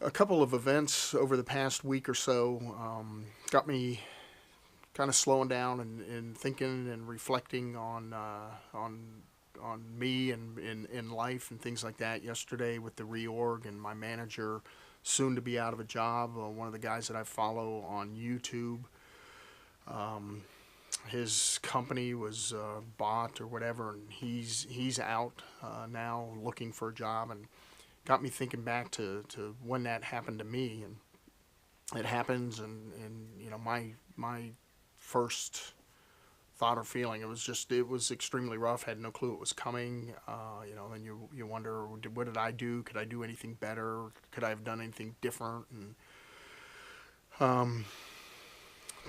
A couple of events over the past week or so got me kind of slowing down and thinking and reflecting on me and in life and things like that. Yesterday with the reorg and my manager soon to be out of a job, one of the guys that I follow on YouTube, um, his company was bought or whatever, and he's out now looking for a job, and got me thinking back to when that happened to me. And it happens, and my first thought or feeling, it was extremely rough. Had no clue it was coming. Then you wonder, what did I do? Could I do anything better? Could I have done anything different? And um,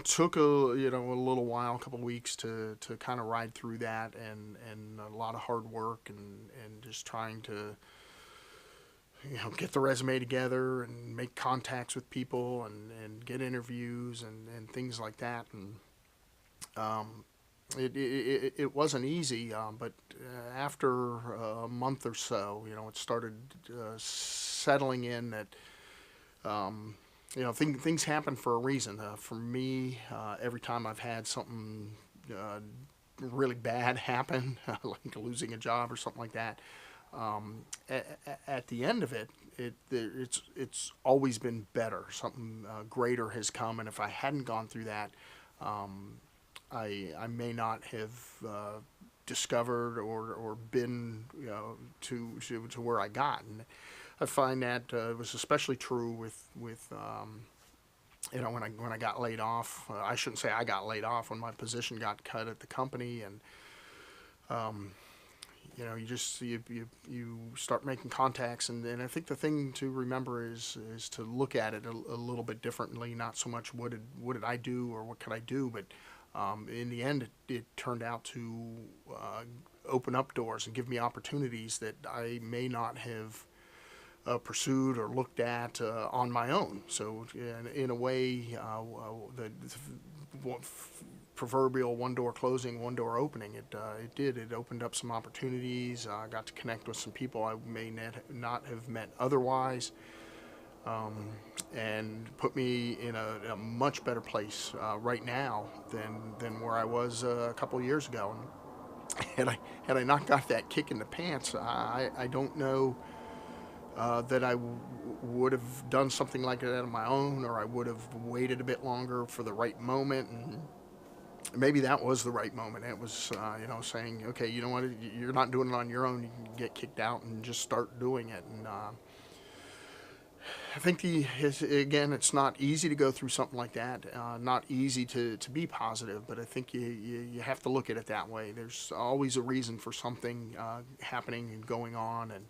took a little while, a couple of weeks to kind of ride through that, and a lot of hard work, and just trying to get the resume together and make contacts with people, and get interviews and things like that. And um, it wasn't easy, but after a month or so, it started settling in that things happen for a reason. For me, every time I've had something uh, really bad happen, like losing a job or something like that, at the end of it's always been better. Something greater has come, and if I hadn't gone through that, um, I may not have discovered or been to where I got. And I find that it was especially true with when I got laid off. I shouldn't say I got laid off, when my position got cut at the company. And um, you start making contacts, and I think the thing to remember is to look at it a little bit differently. Not so much what did I do or what could I do, but in the end, it turned out to open up doors and give me opportunities that I may not have pursued or looked at on my own. So in a way, the proverbial one door closing, one door opening. It did. It opened up some opportunities. I got to connect with some people I may not have met otherwise, um, and put me in a much better place right now than where I was a couple of years ago. And had I not got that kick in the pants, I don't know that would have done something like that on my own, or I would have waited a bit longer for the right moment. And maybe that was the right moment. It was, saying, okay, you know what, you're not doing it on your own. You can get kicked out and just start doing it. And I think again, it's not easy to go through something like that. Not easy to be positive, but I think you have to look at it that way. There's always a reason for something happening and going on, and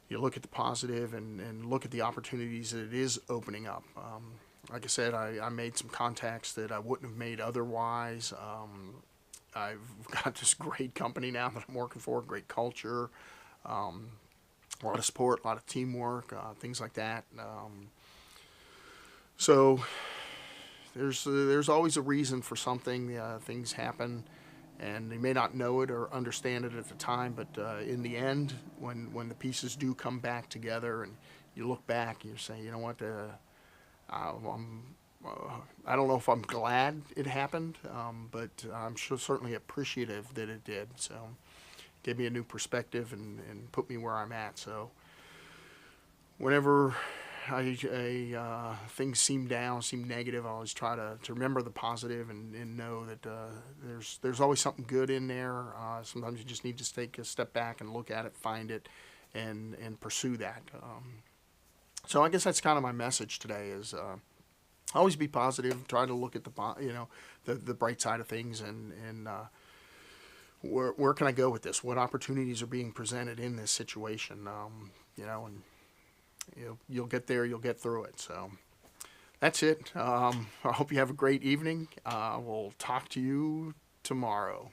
you look at the positive and look at the opportunities that it is opening up. Like I said, I made some contacts that I wouldn't have made otherwise. I've got this great company now that I'm working for, great culture, um, a lot of support, a lot of teamwork, things like that. So there's always a reason for something. Things happen, and they may not know it or understand it at the time, but in the end, when the pieces do come back together, and you look back, you say, you know what, I'm, I don't know if I'm glad it happened, but I'm sure certainly appreciative that it did. So gave me a new perspective and put me where I'm at. So whenever things seem down, seem negative, I always try to remember the positive, and know that there's always something good in there. Sometimes you just need to take a step back and look at it, find it, and pursue that. So I guess that's kind of my message today: is always be positive. Try to look at the bright side of things, and where can I go with this? What opportunities are being presented in this situation? And you'll get there. You'll get through it. So that's it. I hope you have a great evening. We'll talk to you tomorrow.